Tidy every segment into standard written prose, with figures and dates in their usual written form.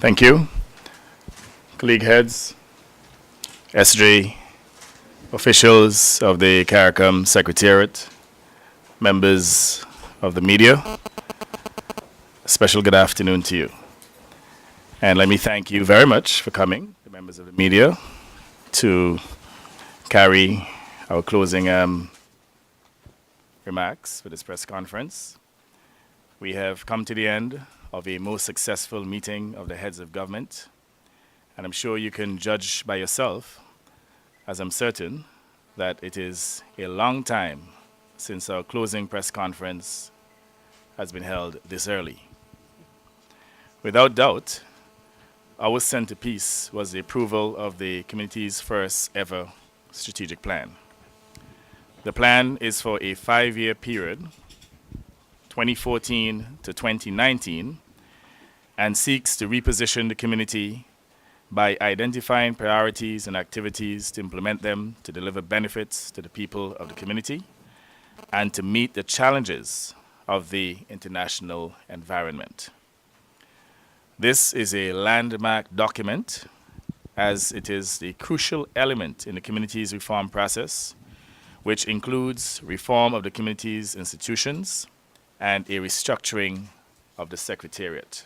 Thank you. Colleague heads, SJ, officials of the CARICOM Secretariat, members of the media, a special good afternoon to you. And let me thank you very much for coming, the members of the media, to carry our closing remarks for this press conference. We have come to the end of a most successful meeting of the heads of government, and I'm sure you can judge by yourself, as I'm certain, that it is a long time since our closing press conference has been held this early. Without doubt, our centerpiece was the approval of the community's first ever strategic plan. The plan is for a 5-year period, 2014 to 2019, and seeks to reposition the community by identifying priorities and activities to implement them to deliver benefits to the people of the community and to meet the challenges of the international environment. This is a landmark document, as it is the crucial element in the community's reform process, which includes reform of the community's institutions and a restructuring of the Secretariat.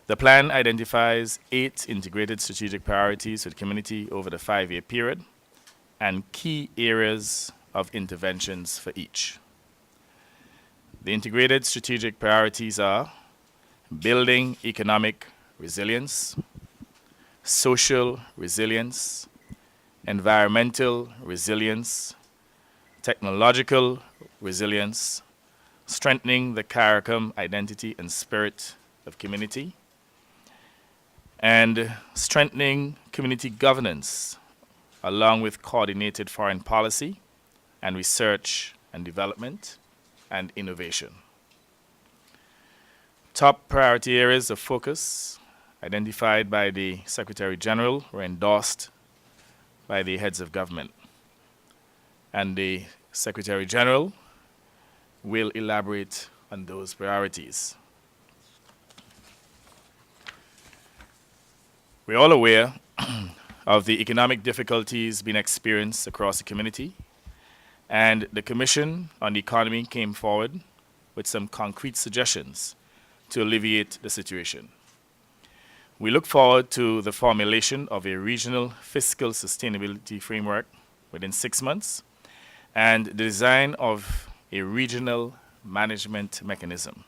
The plan identifies 8 integrated strategic priorities for the community over the 5-year period and key areas of interventions for each. The integrated strategic priorities are building economic resilience, social resilience, environmental resilience, technological resilience, strengthening the CARICOM identity and spirit of community, and strengthening community governance along with coordinated foreign policy and research and development and innovation. Top priority areas of focus identified by the Secretary General were endorsed by the heads of government, and the Secretary General will elaborate on those priorities. We're all aware of the economic difficulties being experienced across the community, and the Commission on the Economy came forward with some concrete suggestions to alleviate the situation. We look forward to the formulation of a regional fiscal sustainability framework within 6 months and the design of a regional management mechanism.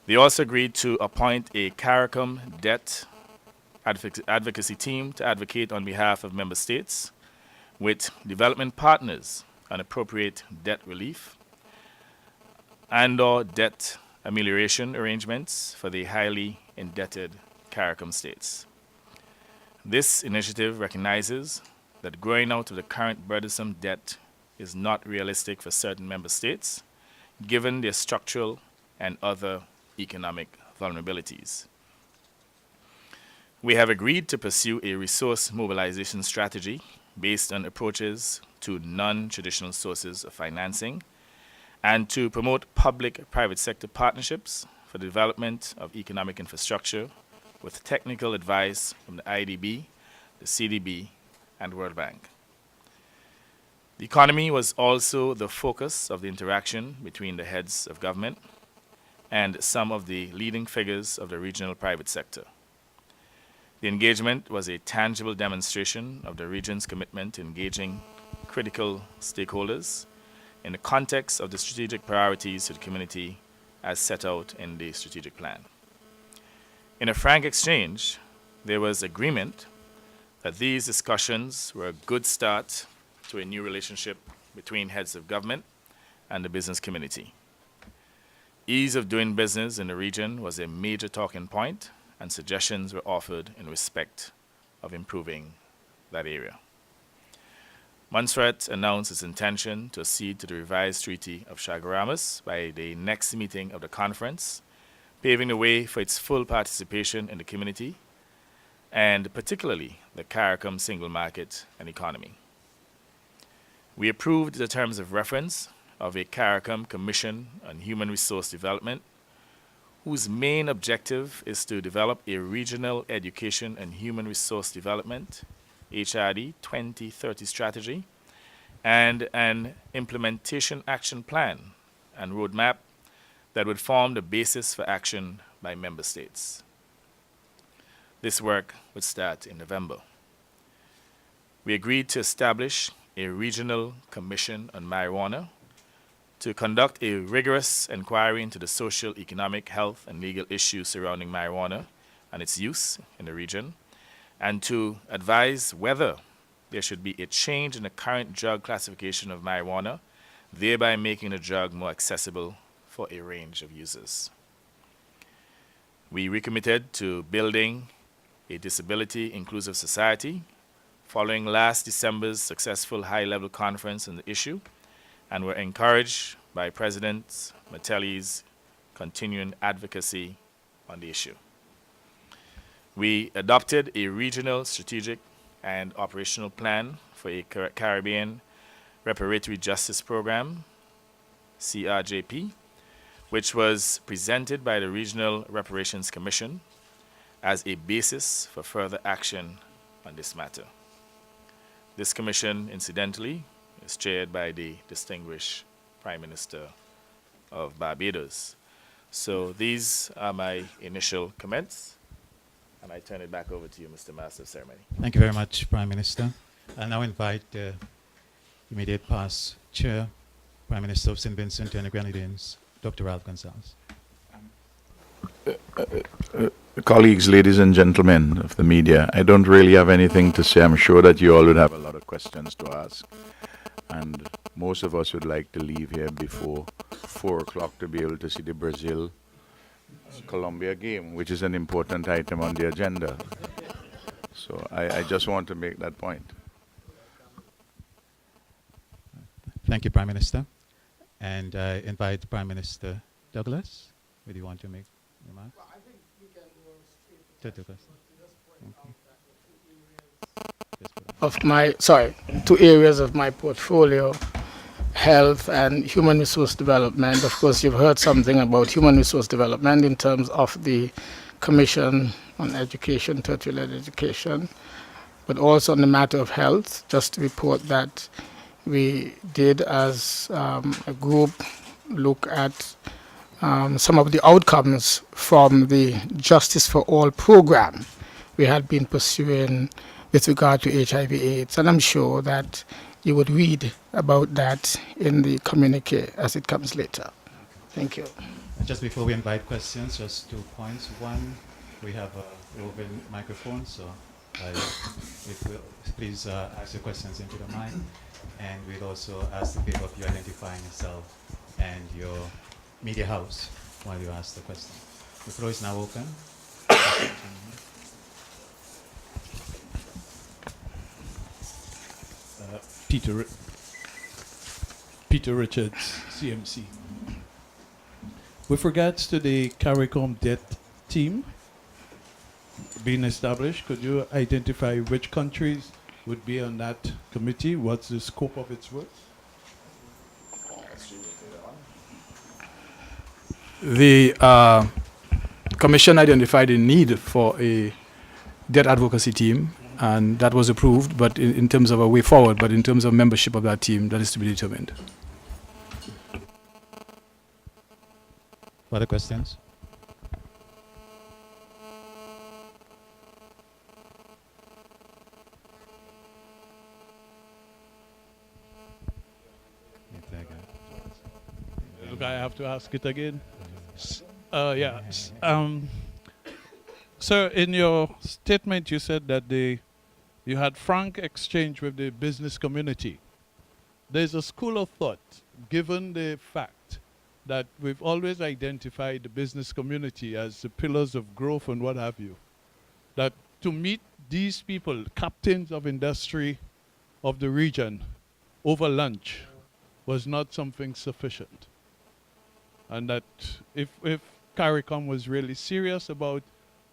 They also agreed to appoint a CARICOM debt advocacy team to advocate on behalf of member states with development partners on appropriate debt relief and/or debt amelioration arrangements for the highly indebted CARICOM states. This initiative recognizes that growing out of the current burdensome debt is not realistic for certain member states, given their structural and other economic vulnerabilities. We have agreed to pursue a resource mobilization strategy based on approaches to non-traditional sources of financing and to promote public-private sector partnerships for the development of economic infrastructure with technical advice from the IDB, the CDB, and World Bank. The economy was also the focus of the interaction between the heads of government and some of the leading figures of the regional private sector. The engagement was a tangible demonstration of the region's commitment to engaging critical stakeholders in the context of the strategic priorities to the community as set out in the strategic plan. In a frank exchange, there was agreement that these discussions were a good start to a new relationship between heads of government and the business community. Ease of doing business in the region was a major talking point, and suggestions were offered in respect of improving that area. Montserrat announced its intention to accede to the revised Treaty of Chaguaramas by the next meeting of the conference, paving the way for its full participation in the community, and particularly the CARICOM single market and economy. We approved the terms of reference of a CARICOM Commission on Human Resource Development, whose main objective is to develop a regional education and human resource development, HRD 2030 strategy, and an implementation action plan and roadmap that would form the basis for action by member states. This work would start in November. We agreed to establish a regional commission on marijuana to conduct a rigorous inquiry into the social, economic, health, and legal issues surrounding marijuana and its use in the region, and to advise whether there should be a change in the current drug classification of marijuana, thereby making the drug more accessible for a range of users. We recommitted to building a disability-inclusive society following last December's successful high-level conference on the issue, and were encouraged by President Mattelli's continuing advocacy on the issue. We adopted a regional strategic and operational plan for a Caribbean Reparatory Justice Program, CRJP, which was presented by the Regional Reparations Commission as a basis for further action on this matter. This commission, incidentally, is chaired by the distinguished Prime Minister of Barbados. So these are my initial comments, and I turn it back over to you, Mr. Master of Ceremony. Thank you very much, Prime Minister. I now invite the immediate past Chair, Prime Minister of St. Vincent and the Grenadines, Dr. Ralph Gonsalves. Colleagues, ladies and gentlemen of the media, I don't really have anything to say. I'm sure that you all would have a lot of questions to ask. And most of us would like to leave here before 4 o'clock to be able to see the Brazil-Colombia game, which is an important item on the agenda. So I just want to make that point. Thank you, Prime Minister. And I invite Prime Minister Douglas. Would you want to make a remark? Well, I think we can go straight To to the question. just point Okay. out that the Yes, two areas of my portfolio, health and human resource development. Of course, you've heard something about human resource development in terms of the Commission on Education, Tertiary-led education, but also on the matter of health, just to report that we did as a group look at some of the outcomes from the Justice for All program we had been pursuing with regard to HIV/AIDS, and I'm sure that you would read about that in the communique as it comes later. Thank you. And just before we invite questions, just 2 points. One, we have a roving microphone, so please ask your questions into the mic. And we'd also ask the favor of you identifying yourself and your media house while you ask the question. The floor is now open. Peter Richards, CMC. With regards to the CARICOM debt team being established, could you identify which countries would be on that committee? What's the scope of its work? The Commission identified a need for a debt advocacy team, and that was approved, but in terms of a way forward, but in terms of membership of that team, that is to be determined. Further questions? Look, I have to ask it again. Yeah. Sir, in your statement, you said that you had frank exchange with the business community. There's a school of thought, given the fact that we've always identified the business community as the pillars of growth and what have you, that to meet these people, captains of industry of the region, over lunch was not something sufficient. And that if CARICOM was really serious about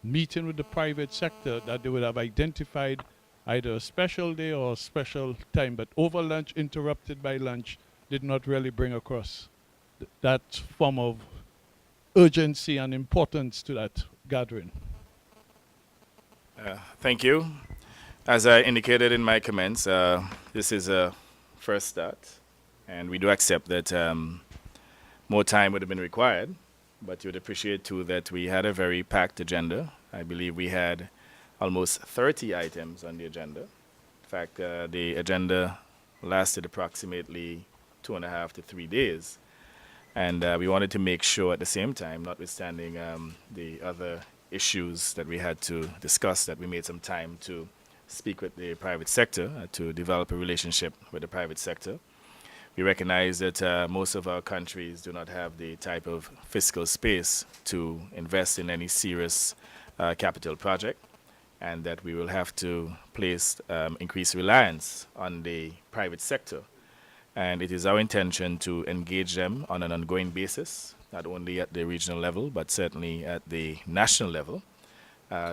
meeting with the private sector, that they would have identified either a special day or a special time, but over lunch, interrupted by lunch, did not really bring across that form of urgency and importance to that gathering? Thank you. As I indicated in my comments, this is a first start, and we do accept that more time would have been required, but you would appreciate too that we had a very packed agenda. I believe we had almost 30 items on the agenda. In fact, the agenda lasted approximately 2.5 to 3 days. And we wanted to make sure at the same time, notwithstanding the other issues that we had to discuss, that we made some time to speak with the private sector, to develop a relationship with the private sector. We recognize that most of our countries do not have the type of fiscal space to invest in any serious capital project, and that we will have to place increased reliance on the private sector. And it is our intention to engage them on an ongoing basis, not only at the regional level, but certainly at the national level.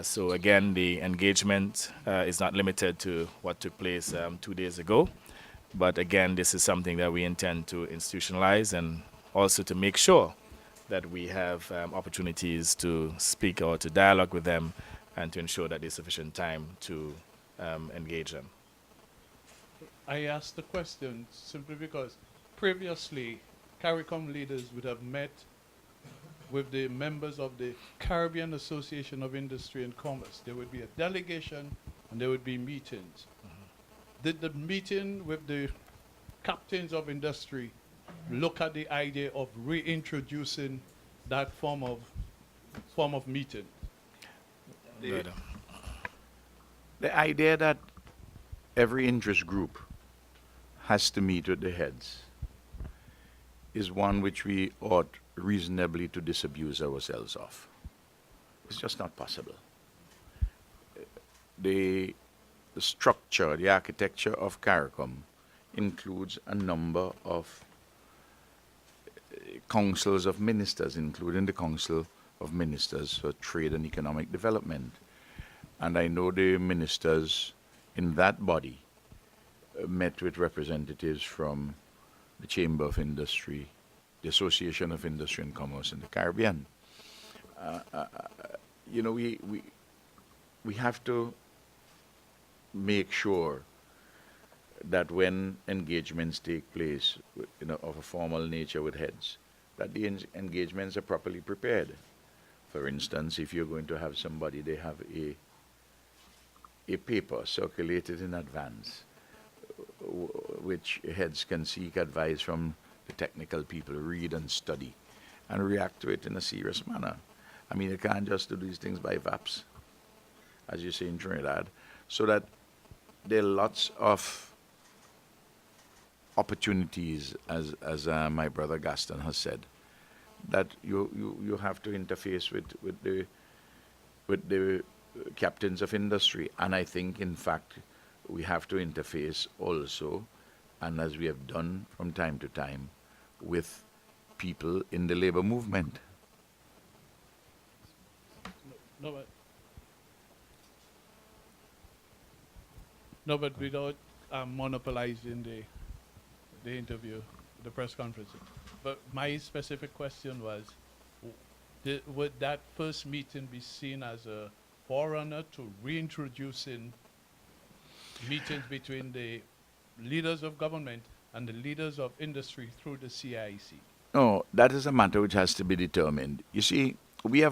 So again, the engagement is not limited to what took place 2 days ago. But again, this is something that we intend to institutionalize, and also to make sure that we have opportunities to speak or to dialogue with them, and to ensure that there's sufficient time to engage them. I asked the question simply because previously CARICOM leaders would have met with the members of the Caribbean Association of Industry and Commerce. There would be a delegation and there would be meetings. Did the meeting with the captains of industry look at the idea of reintroducing that form of meeting? The idea that every interest group has to meet with the heads is one which we ought reasonably to disabuse ourselves of. It's just not possible. The structure, the architecture of CARICOM includes a number of councils of ministers, including the Council of Ministers for Trade and Economic Development. And I know the ministers in that body met with representatives from the Chamber of Industry, the Association of Industry and Commerce in the Caribbean. You know, we have to make sure that when engagements take place, of a formal nature with heads, that the engagements are properly prepared. For instance, if you're going to have somebody, they have a paper circulated in advance, which heads can seek advice from the technical people, read and study, and react to it in a serious manner. I mean, you can't just do these things by VAPs, as you say in Trinidad. So that there are lots of opportunities, as my brother Gaston has said, that you have to interface with the captains of industry. And I think, in fact, we have to interface also, and as we have done from time to time, with people in the labor movement. No, but without monopolizing the interview, the press conference. But my specific question was, would that first meeting be seen as a forerunner to reintroducing meetings between the leaders of government and the leaders of industry through the CIC? No, that is a matter which has to be determined. You see, we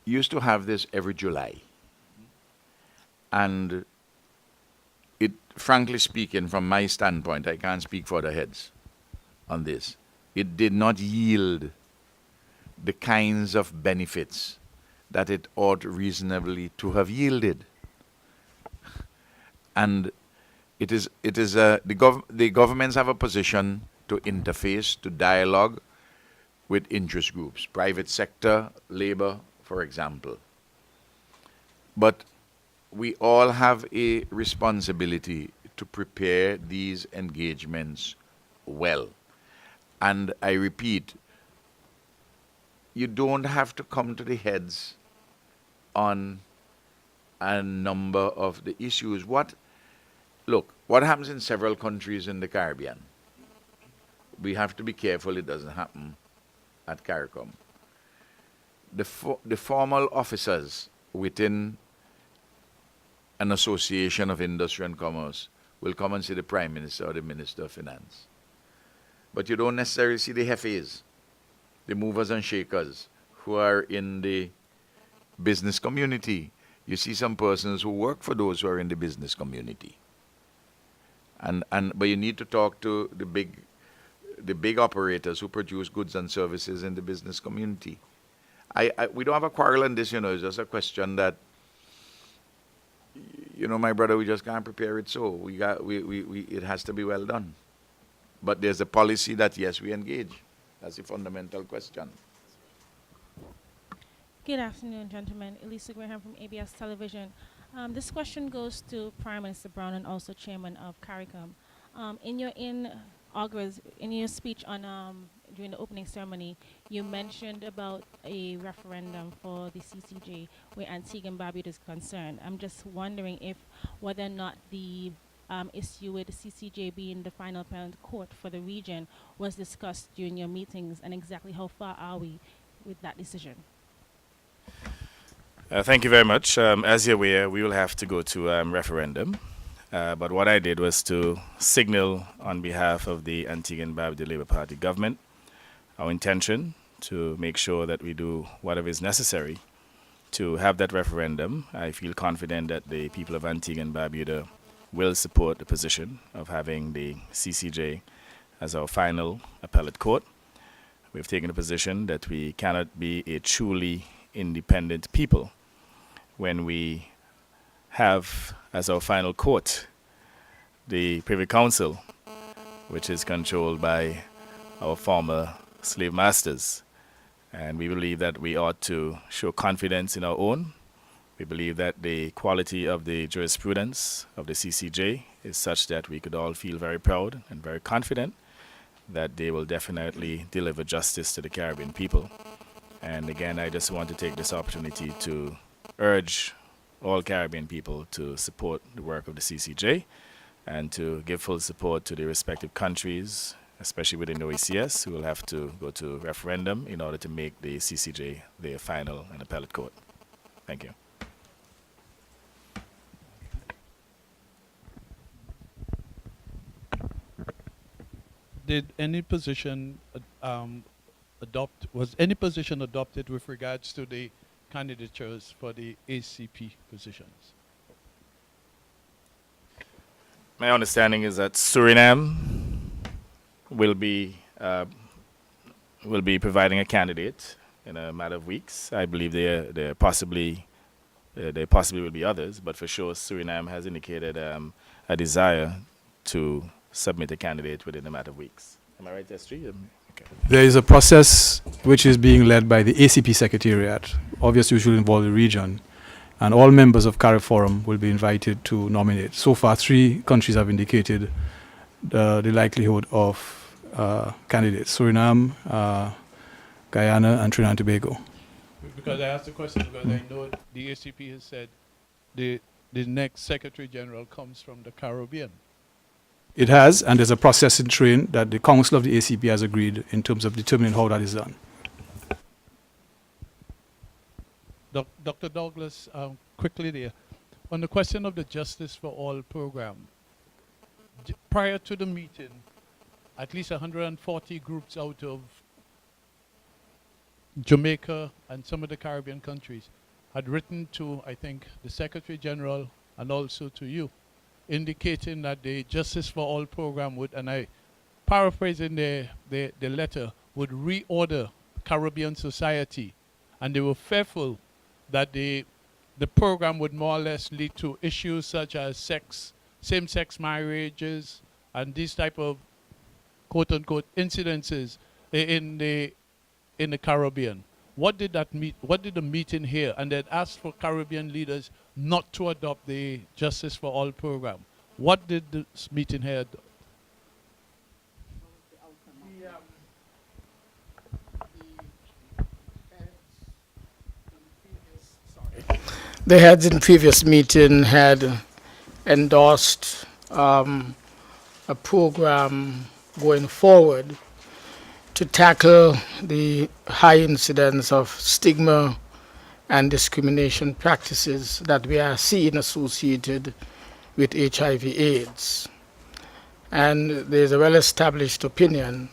used to have this every July. And it, frankly speaking, from my standpoint, I can't speak for the heads on this, it did not yield the kinds of benefits that it ought reasonably to have yielded. And the governments have a position to interface, to dialogue with interest groups, private sector, labor, for example. But we all have a responsibility to prepare these engagements well. And I repeat, you don't have to come to the heads on a number of the issues. Look, what happens in several countries in the Caribbean? We have to be careful it doesn't happen at CARICOM. the formal officers within an association of industry and commerce will come and see the Prime Minister or the Minister of Finance. But you don't necessarily see the hefes, the movers and shakers who are in the business community. You see some persons who work for those who are in the business community. But you need to talk to the big operators who produce goods and services in the business community. We don't have a quarrel on this, it's just a question that, my brother, we just can't prepare it so. It has to be well done. But there's a policy that, yes, we engage. That's the fundamental question. Good afternoon, gentlemen. Elisa Graham from ABS Television. This question goes to Prime Minister Brown and also Chairman of CARICOM. In your speech on during the opening ceremony, you mentioned about a referendum for the CCJ where Antigua and Barbuda is concerned. I'm just wondering whether or not the issue with the CCJ being the final appellate court for the region was discussed during your meetings, and exactly how far are we with that decision? Thank you very much. As you're aware, we will have to go to referendum. But what I did was to signal on behalf of the Antigua and Barbuda Labour Party government our intention to make sure that we do whatever is necessary to have that referendum. I feel confident that the people of Antigua and Barbuda will support the position of having the CCJ as our final appellate court. We've taken a position that we cannot be a truly independent people when we have as our final court the Privy Council, which is controlled by our former slave masters. And we believe that we ought to show confidence in our own. We believe that the quality of the jurisprudence of the CCJ is such that we could all feel very proud and very confident that they will definitely deliver justice to the Caribbean people. And again, I just want to take this opportunity to urge all Caribbean people to support the work of the CCJ and to give full support to the respective countries, especially within the OECS, who will have to go to referendum in order to make the CCJ their final and appellate court. Thank you. Did any position was any position adopted with regards to the candidatures for the ACP positions? My understanding is that Suriname will be providing a candidate in a matter of weeks. I believe there possibly will be others, but for sure Suriname has indicated a desire to submit a candidate within a matter of weeks. Am I right, S3? Okay. There is a process which is being led by the ACP Secretariat, obviously which will involve the region, and all members of CARIFORUM will be invited to nominate. So far, 3 countries have indicated the likelihood of candidates: Suriname, Guyana, and Trinidad and Tobago. Because I asked the question because I know the ACP has said the next Secretary General comes from the Caribbean. It has, and there's a process in train that the Council of the ACP has agreed in terms of determining how that is done. Dr. Douglas, quickly there, on the question of the Justice for All program, prior to the meeting, at least 140 groups out of Jamaica and some of the Caribbean countries had written to, I think, the Secretary General and also to you, indicating that the Justice for All program would, and I paraphrasing the letter, would reorder Caribbean society, and they were fearful that the program would more or less lead to issues such as same-sex marriages and these type of quote-unquote incidences in the Caribbean. What did the meeting here? And they asked for Caribbean leaders not to adopt the Justice for All program. What did this meeting here do? The heads in previous meeting had endorsed a program going forward to tackle the high incidence of stigma and discrimination practices that we are seeing associated with HIV/AIDS. And there's a well-established opinion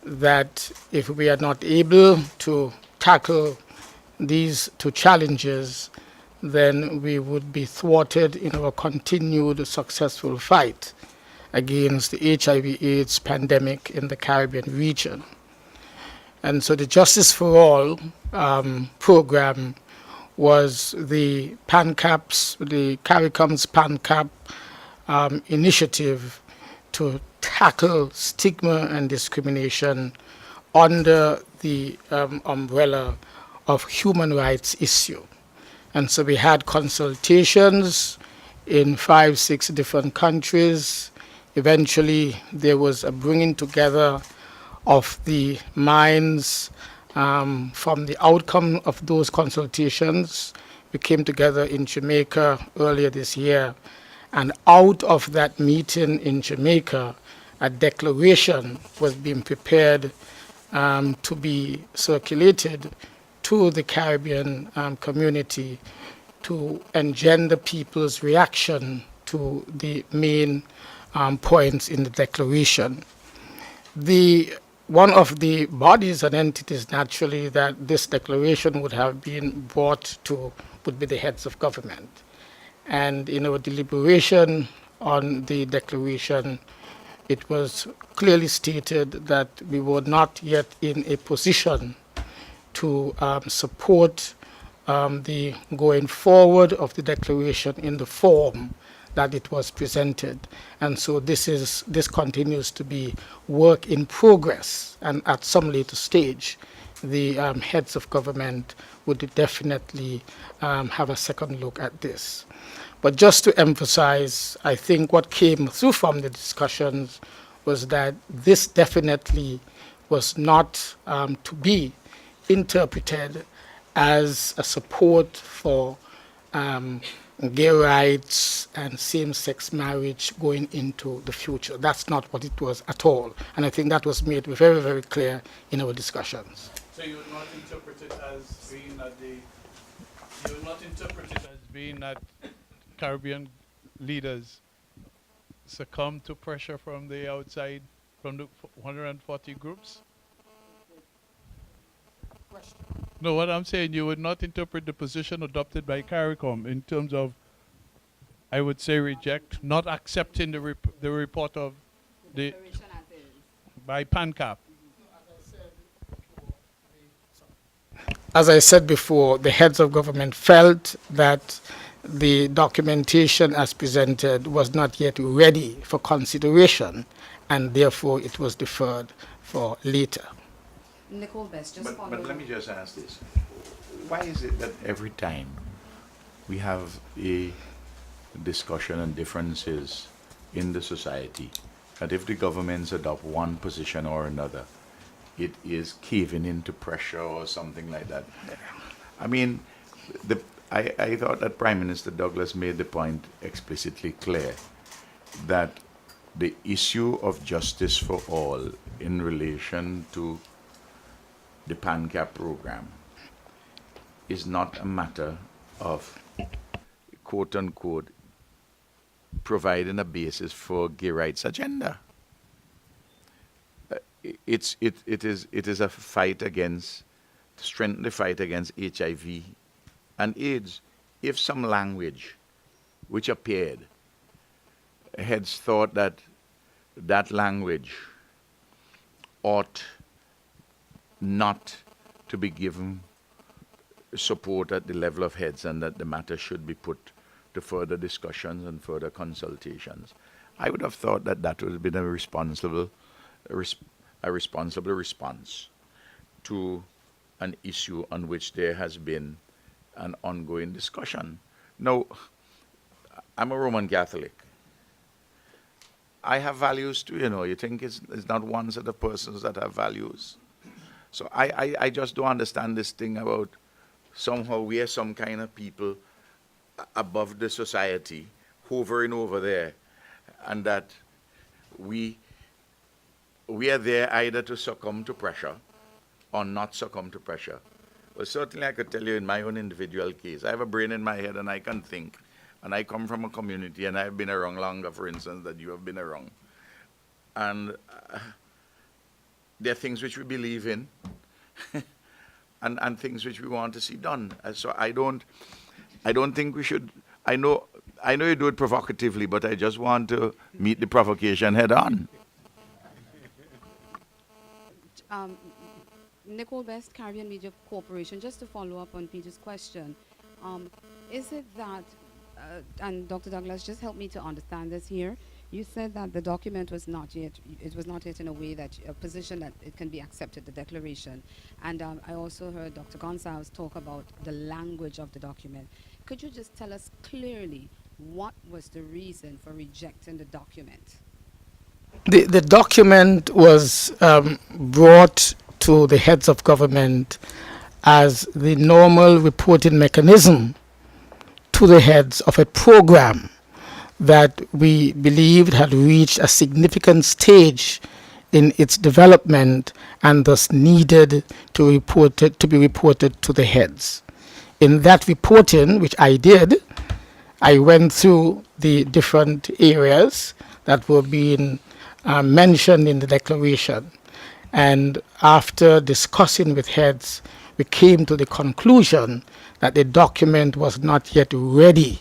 that if we are not able to tackle these two challenges, then we would be thwarted in our continued successful fight against the HIV/AIDS pandemic in the Caribbean region. And so the Justice for All program was the PANCAP's, the CARICOM's PANCAP initiative to tackle stigma and discrimination under the umbrella of human rights issue. And so we had consultations in 5, 6 different countries. Eventually, there was a bringing together of the minds from the outcome of those consultations. We came together in Jamaica earlier this year, and out of that meeting in Jamaica, a declaration was being prepared to be circulated to the Caribbean community to engender people's reaction to the main points in the declaration. One of the bodies and entities naturally that this declaration would have been brought to would be the heads of government. And in our deliberation on the declaration, it was clearly stated that we were not yet in a position to support the going forward of the declaration in the form that it was presented. And so this continues to be work in progress, and at some later stage, the heads of government would definitely have a second look at this. But just to emphasize, I think what came through from the discussions was that this definitely was not to be interpreted as a support for gay rights and same-sex marriage going into the future. That's not what it was at all. And I think that was made very, very clear in our discussions. So you would not interpret it as being that you would not interpret it as being that Caribbean leaders succumb to pressure from the outside, from the 140 groups? No, what I'm saying, you would not interpret the position adopted by CARICOM in terms of, I would say, reject, not accepting the report of the by PANCAP. As I said before, the heads of government felt that the documentation as presented was not yet ready for consideration, and therefore it was deferred for later. Nicole Best, just But let me just ask this. Why is it that every time we have a discussion and differences in the society, that if the governments adopt one position or another, it is caving into pressure or something like that? I mean, I thought that Prime Minister Douglas made the point explicitly clear that the issue of justice for all in relation to the PANCAP program is not a matter of, quote unquote, providing a basis for gay rights agenda. It is a fight against, to strengthen the fight against HIV and AIDS. If some language which appeared, heads thought that that language ought not to be given support at the level of heads, and that the matter should be put to further discussions and further consultations, I would have thought that that would have been a responsible response to an issue on which there has been an ongoing discussion. Now, I'm a Roman Catholic. I have values too, you know. You think it's not one set of persons that have values? So I just don't understand this thing about somehow we are some kind of people above the society, hovering over there, and that we we are there either to succumb to pressure or not succumb to pressure. Well, certainly I could tell you in my own individual case, I have a brain in my head and I can think. And I come from a community and I've been around longer, for instance, that you have been around. And there are things which we believe in and things which we want to see done. So I don't think we should, I know you do it provocatively, but I just want to meet the provocation head on. Nicole Best, Caribbean Media Corporation, just to follow up on Peter's question, is it that, and Dr. Douglas, just help me to understand this here. You said that the document was not yet, it was not yet in a way that, a position that it can be accepted, the declaration. And I also heard Dr. Gonsalves talk about the language of the document. Could you just tell us clearly what was the reason for rejecting the document? The document was brought to the heads of government as the normal reporting mechanism to the heads of a program that we believed had reached a significant stage in its development and thus needed to be reported to the heads. In that reporting, which I did, I went through the different areas that were being mentioned in the declaration. And after discussing with heads, we came to the conclusion that the document was not yet ready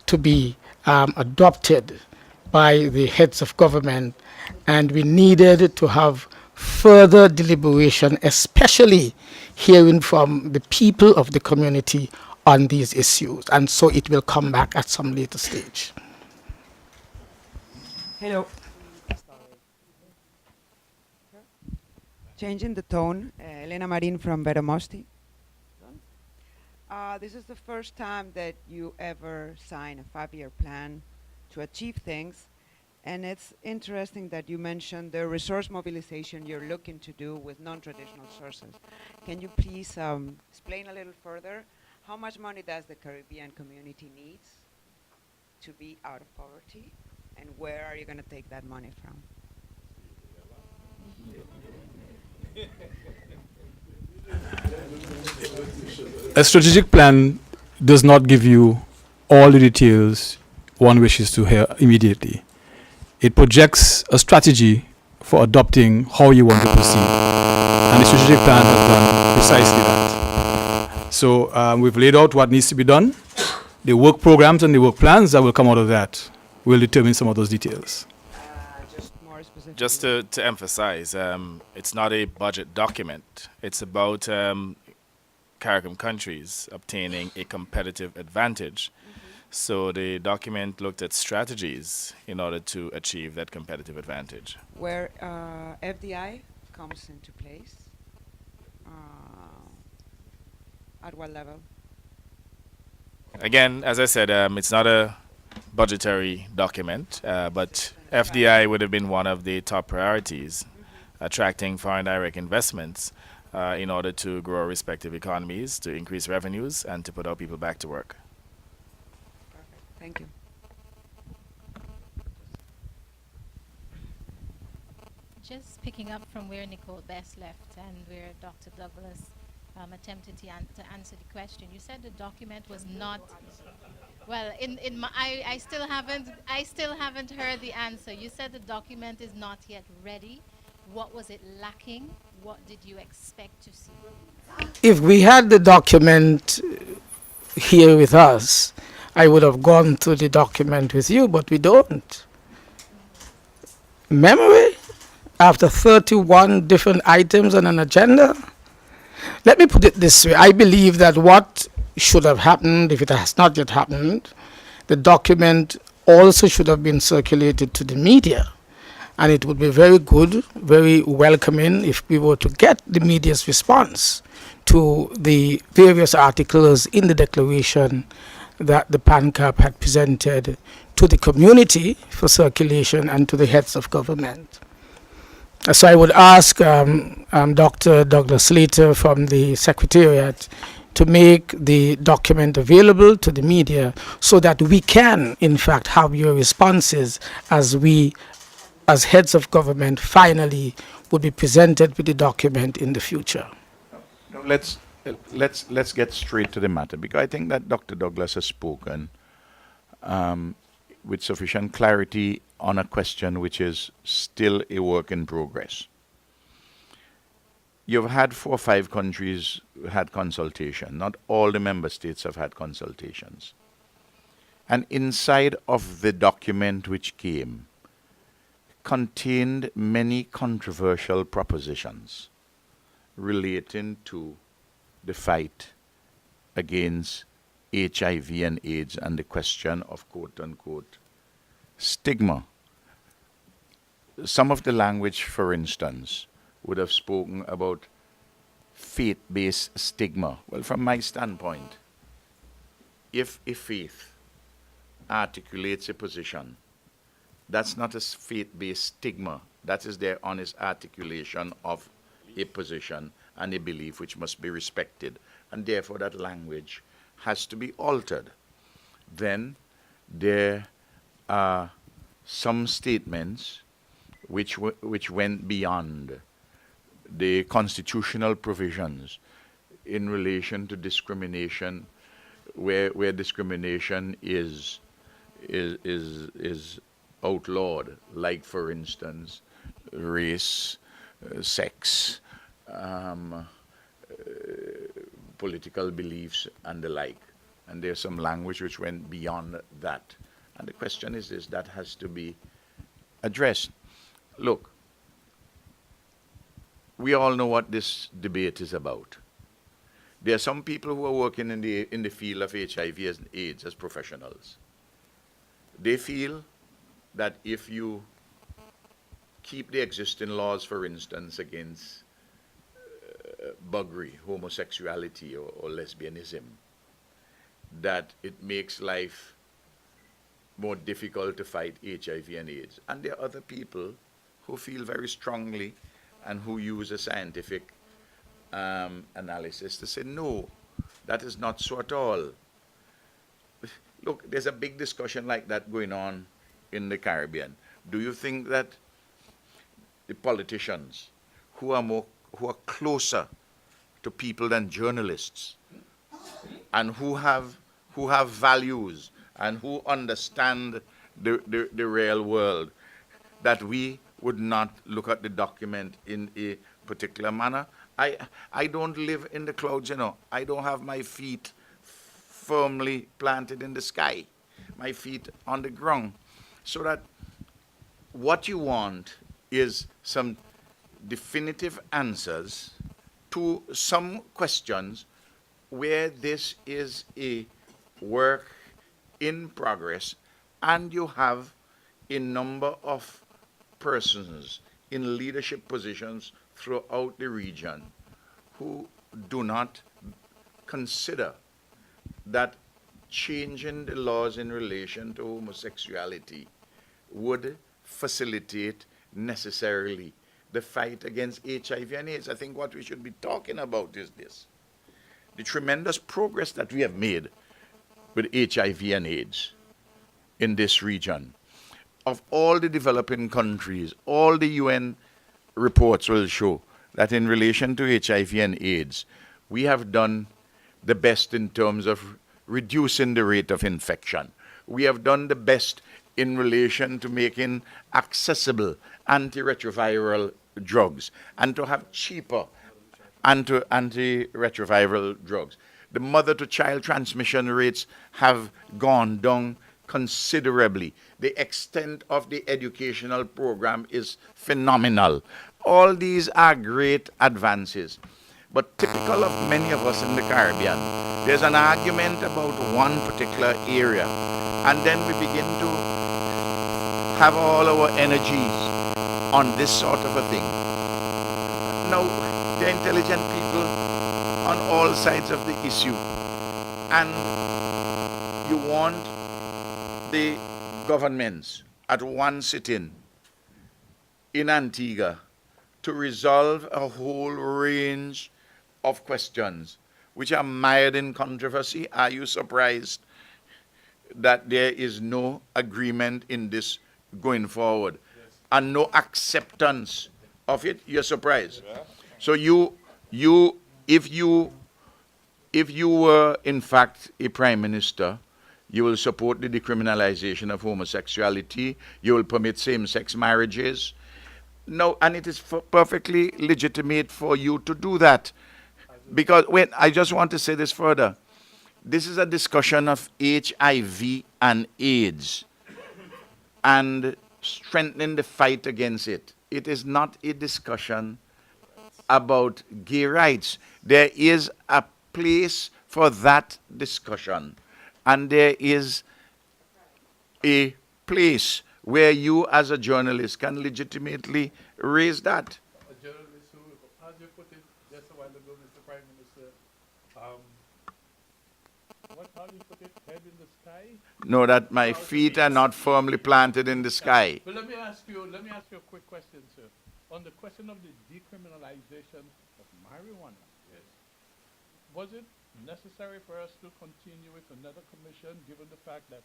to be adopted by the heads of government, and we needed to have further deliberation, especially hearing from the people of the community on these issues. And so it will come back at some later stage. Hello. Changing the tone, Elena Marin from Veramosti. This is the first time that you ever sign a 5-year plan to achieve things, and it's interesting that you mentioned the resource mobilization you're looking to do with non-traditional sources. Can you please explain a little further how much money does the Caribbean community need to be out of poverty, and where are you going to take that money from? A strategic plan does not give you all the details one wishes to hear immediately. It projects a strategy for adopting how you want to proceed. And the strategic plan has done precisely that. So we've laid out what needs to be done. The work programs and the work plans that will come out of that will determine some of those details. Just more specific. Just to emphasize, it's not a budget document. It's about CARICOM countries obtaining a competitive advantage. So the document looked at strategies in order to achieve that competitive advantage. Where FDI comes into place, at what level? Again, as I said, it's not a budgetary document, but FDI would have been one of the top priorities, attracting foreign direct investments in order to grow our respective economies, to increase revenues, and to put our people back to work. Perfect. Thank you. Just picking up from where Nicole Best left and where Dr. Douglas attempted to answer the question. You said the document was not, well, I still haven't heard the answer. You said the document is not yet ready. What was it lacking? What did you expect to see? If we had the document here with us, I would have gone through the document with you, but we don't. Memory? After 31 different items on an agenda? Let me put it this way. I believe that what should have happened, if it has not yet happened, the document also should have been circulated to the media. And it would be very good, very welcoming if we were to get the media's response to the various articles in the declaration that the PANCAP had presented to the community for circulation and to the heads of government. So I would ask Dr. Douglas Slater from the Secretariat to make the document available to the media so that we can, in fact, have your responses as we as heads of government, finally would be presented with the document in the future? No, let's get straight to the matter, because I think that Dr. Douglas has spoken with sufficient clarity on a question which is still a work in progress. You've had 4 or 5 countries had consultation. Not all the member states have had consultations. And inside of the document which came contained many controversial propositions relating to the fight against HIV and AIDS and the question of quote-unquote stigma. Some of the language, for instance, would have spoken about faith-based stigma. Well, from my standpoint, if a faith articulates a position, that's not a faith-based stigma. That is their honest articulation of a position and a belief which must be respected. And therefore that language has to be altered. Then there are some statements which went beyond the constitutional provisions in relation to discrimination, where discrimination is outlawed, like for instance race, sex, political beliefs and the like. And there's some language which went beyond that. And the question is this, that has to be addressed. Look, we all know what this debate is about. There are some people who are working in the field of HIV and AIDS as professionals. They feel that if you keep the existing laws, for instance, against buggery, homosexuality, or lesbianism, that it makes life more difficult to fight HIV and AIDS. And there are other people who feel very strongly and who use a scientific analysis to say, no, that is not so at all. Look, there's a big discussion like that going on in the Caribbean. Do you think that the politicians who are closer to people than journalists, and who have values and who understand the real world, that we would not look at the document in a particular manner? I don't live in the clouds, you know. I don't have my feet firmly planted in the sky, my feet on the ground. So that what you want is some definitive answers to some questions where this is a work in progress, and you have a number of persons in leadership positions throughout the region who do not consider that changing the laws in relation to homosexuality would facilitate necessarily the fight against HIV and AIDS. I think what we should be talking about is this: the tremendous progress that we have made with HIV and AIDS in this region. Of all the developing countries, all the UN reports will show that in relation to HIV and AIDS, we have done the best in terms of reducing the rate of infection. We have done the best in relation to making accessible antiretroviral drugs and to have cheaper antiretroviral drugs. The mother-to-child transmission rates have gone down considerably. The extent of the educational program is phenomenal. All these are great advances. But typical of many of us in the Caribbean, there's an argument about one particular area, and then we begin to have all our energies on this sort of a thing. Now, they're intelligent people on all sides of the issue, and you want the governments at one sitting in Antigua to resolve a whole range of questions which are mired in controversy. Are you surprised that there is no agreement in this going forward? Yes. and no acceptance of it, you're surprised. So if you were in fact a prime minister, you will support the decriminalization of homosexuality. You will permit same-sex marriages. No, and it is perfectly legitimate for you to do that. Because, wait, I just want to say this further. This is a discussion of HIV and AIDS and strengthening the fight against it. It is not a discussion about gay rights. There is a place for that discussion, and there is a place where you as a journalist can legitimately raise that. A journalist who, as you put it just a while ago, Mr. Prime Minister, how do you put it, head in the sky? Know that my feet are not firmly planted in the sky. But let me ask you a quick question, sir. On the question of the decriminalization of marijuana, yes, was it necessary for us to continue with another commission, given the fact that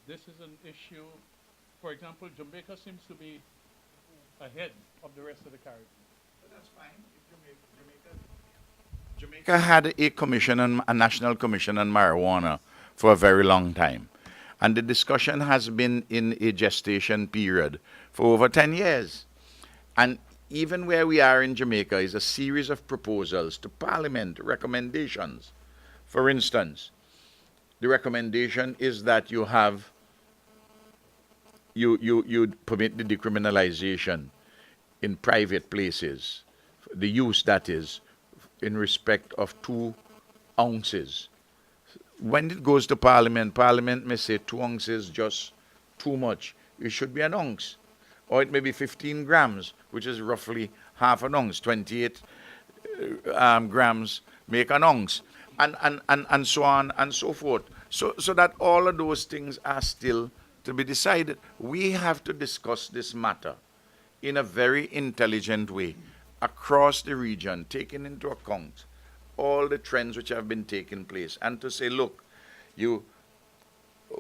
this is an issue? For example, Jamaica seems to be ahead of the rest of the Caribbean. But that's fine. Jamaica had a commission, a national commission on marijuana for a very long time. And the discussion has been in a gestation period for over 10 years. And even where we are in Jamaica is a series of proposals to Parliament, recommendations. For instance, the recommendation is that you permit the decriminalization in private places, the use, that is, in respect of 2 ounces. When it goes to Parliament, Parliament may say 2 ounces just too much. It should be an ounce. Or it may be 15 grams, which is roughly half an ounce. 28 grams make an ounce. And so on and so forth. So that all of those things are still to be decided. We have to discuss this matter in a very intelligent way across the region, taking into account all the trends which have been taking place, and to say, look,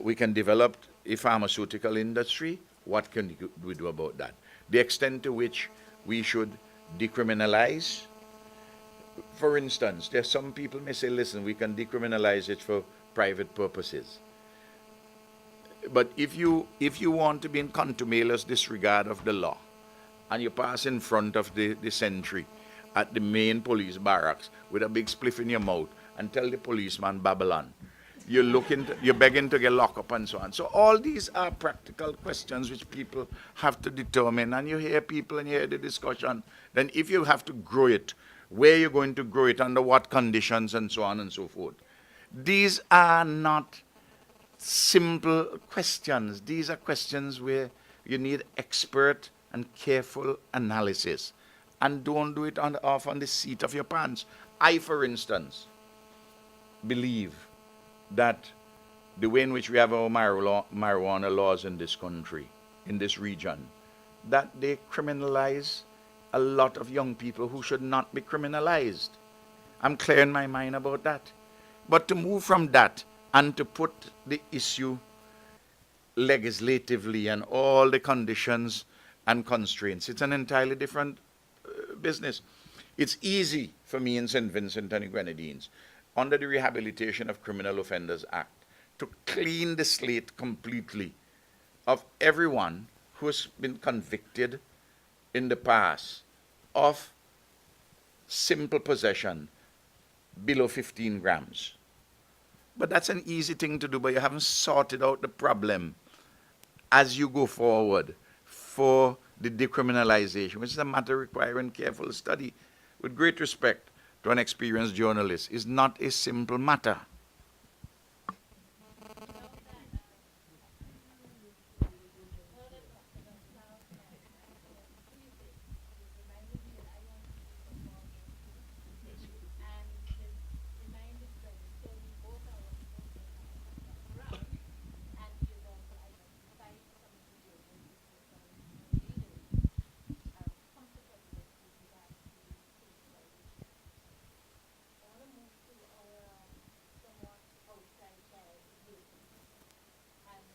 we can develop a pharmaceutical industry. What can we do about that? The extent to which we should decriminalize. For instance, there are some people may say, listen, we can decriminalize it for private purposes. But if you want to be in contumacious disregard of the law, and you pass in front of the sentry at the main police barracks with a big spliff in your mouth and tell the policeman Babylon, you're begging to get locked up and so on. So all these are practical questions which people have to determine, and you hear people and you hear the discussion. Then if you have to grow it, where you're going to grow it, under what conditions, and so on and so forth. These are not simple questions. These are questions where you need expert and careful analysis. And don't do it off on the seat of your pants. I, for instance, believe that the way in which we have our marijuana laws in this country, in this region, that they criminalize a lot of young people who should not be criminalized. I'm clear in my mind about that. But to move from that and to put the issue legislatively and all the conditions and constraints, it's an entirely different business. It's easy for me in St. Vincent and the Grenadines, under the Rehabilitation of Criminal Offenders Act, to clean the slate completely of everyone who has been convicted in the past of simple possession below 15 grams. But that's an easy thing to do, but you haven't sorted out the problem as you go forward for the decriminalization, which is a matter requiring careful study. With great respect to an experienced journalist, is not a simple matter.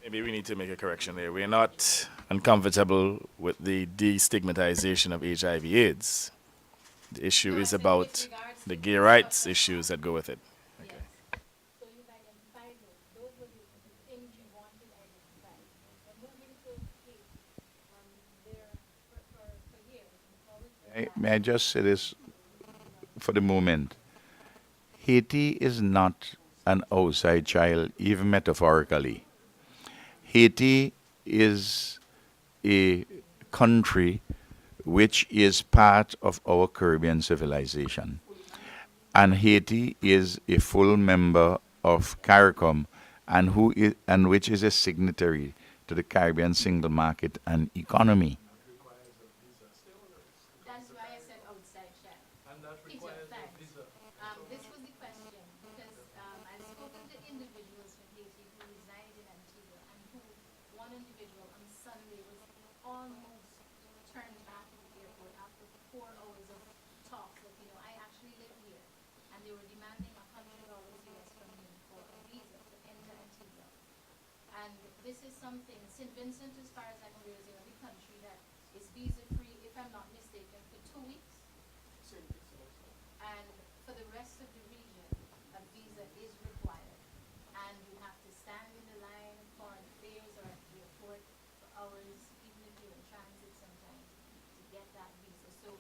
Maybe we need to make a correction there. We're not uncomfortable with the destigmatization of HIV/AIDS. The issue No, I is said with about regards the to gay the rights subject issues that go with it. Yes. So you've identified those. Those were the things you wanted identified. And moving to Haiti, there for years, we've always been May I just say this for the moment? Haiti is not an outside child, even metaphorically. Haiti is a country which is part of our Caribbean civilization. And Haiti is a full member of CARICOM and which is a signatory to the Caribbean single market and economy. That's why I said outside child. Peter, thanks. This was the question because I've spoken to individuals from Haiti who reside in Antigua and who, one individual on Sunday was almost turned back at the airport after 4 hours of talks that, I actually live here. And they were demanding $100 US from me for a visa to enter Antigua. And this is something, St. Vincent, as far as I'm aware, is the only country that is visa-free, if I'm not mistaken, for 2 weeks. And for the rest of the region, a visa is required. And you have to stand in the line at foreign affairs or at the airport for hours, even if you're in transit sometimes, to get that visa. So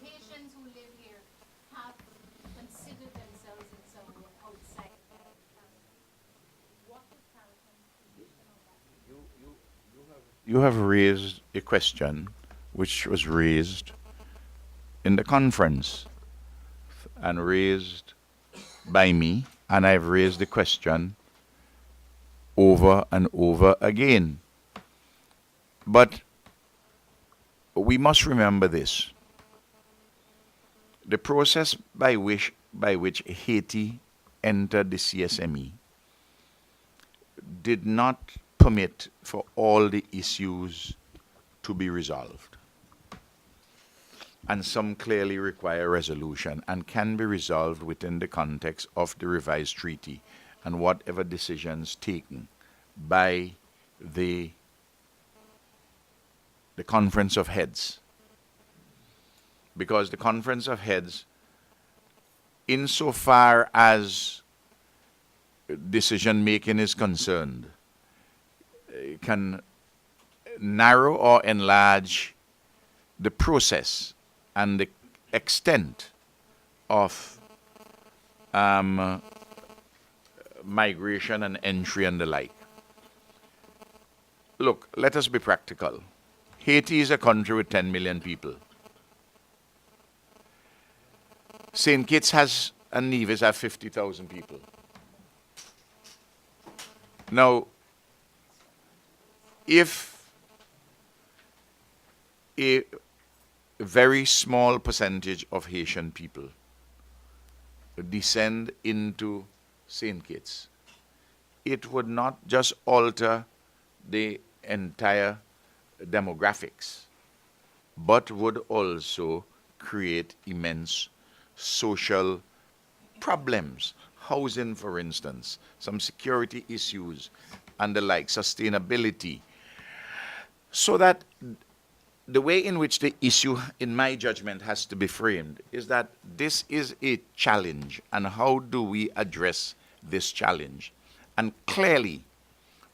Haitians who live here have considered themselves in some way outside. What is CARICOM's position on that? You have raised a question which was raised in the conference and raised by me, and I've raised the question over and over again. But we must remember this. The process by which Haiti entered the CSME did not permit for all the issues to be resolved. And some clearly require resolution and can be resolved within the context of the revised treaty and whatever decisions taken by the Conference of Heads. Because the Conference of Heads, insofar as decision making is concerned, can narrow or enlarge the process and the extent of migration and entry and the like. Look, let us be practical. Haiti is a country with 10 million people. St. Kitts and Nevis have 50,000 people. Now, if a very small percentage of Haitian people descend into St. Kitts, it would not just alter the entire demographics, but would also create immense social problems. Housing, for instance, some security issues and the like, sustainability. So that the way in which the issue, in my judgment, has to be framed is that this is a challenge, and how do we address this challenge? And clearly,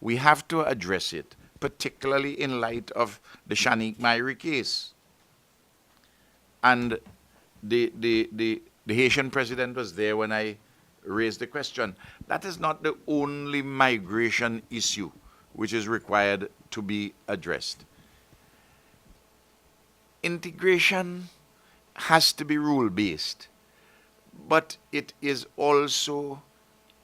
we have to address it, particularly in light of the Shanique Myrie case. And the Haitian president was there when I raised the question. That is not the only migration issue which is required to be addressed. Integration has to be rule-based, but it is also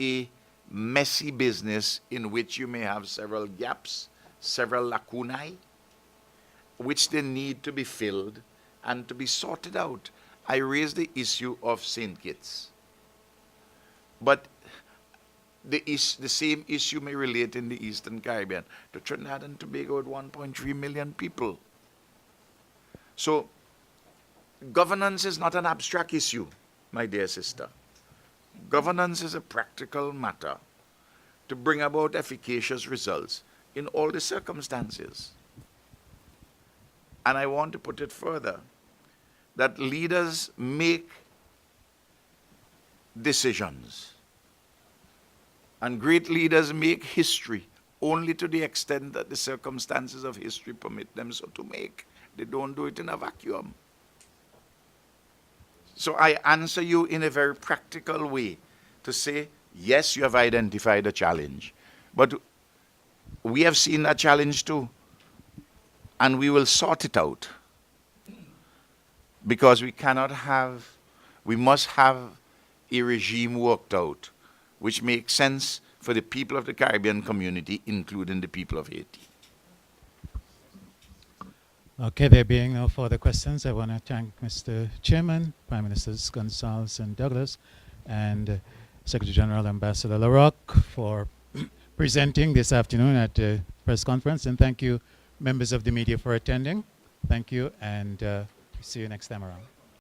a messy business in which you may have several gaps, several lacunae, which they need to be filled and to be sorted out. I raised the issue of St. Kitts, but the same issue may relate in the Eastern Caribbean to Trinidad and Tobago with 1.3 million people. So, governance is not an abstract issue, my dear sister. Governance is a practical matter. to bring about efficacious results in all the circumstances. And I want to put it further, that leaders make decisions. And great leaders make history only to the extent that the circumstances of history permit them so to make. They don't do it in a vacuum. So I answer you in a very practical way to say, yes, you have identified a challenge, but we have seen that challenge too, and we will sort it out. Because we must have a regime worked out which makes sense for the people of the Caribbean community, including the people of Haiti. Okay, there being no further questions, I want to thank Mr. Chairman, Prime Ministers Gonsalves and Douglas, and Secretary General Ambassador LaRocque for presenting this afternoon at the press conference, and thank you, members of the media, for attending. Thank you, and see you next time around.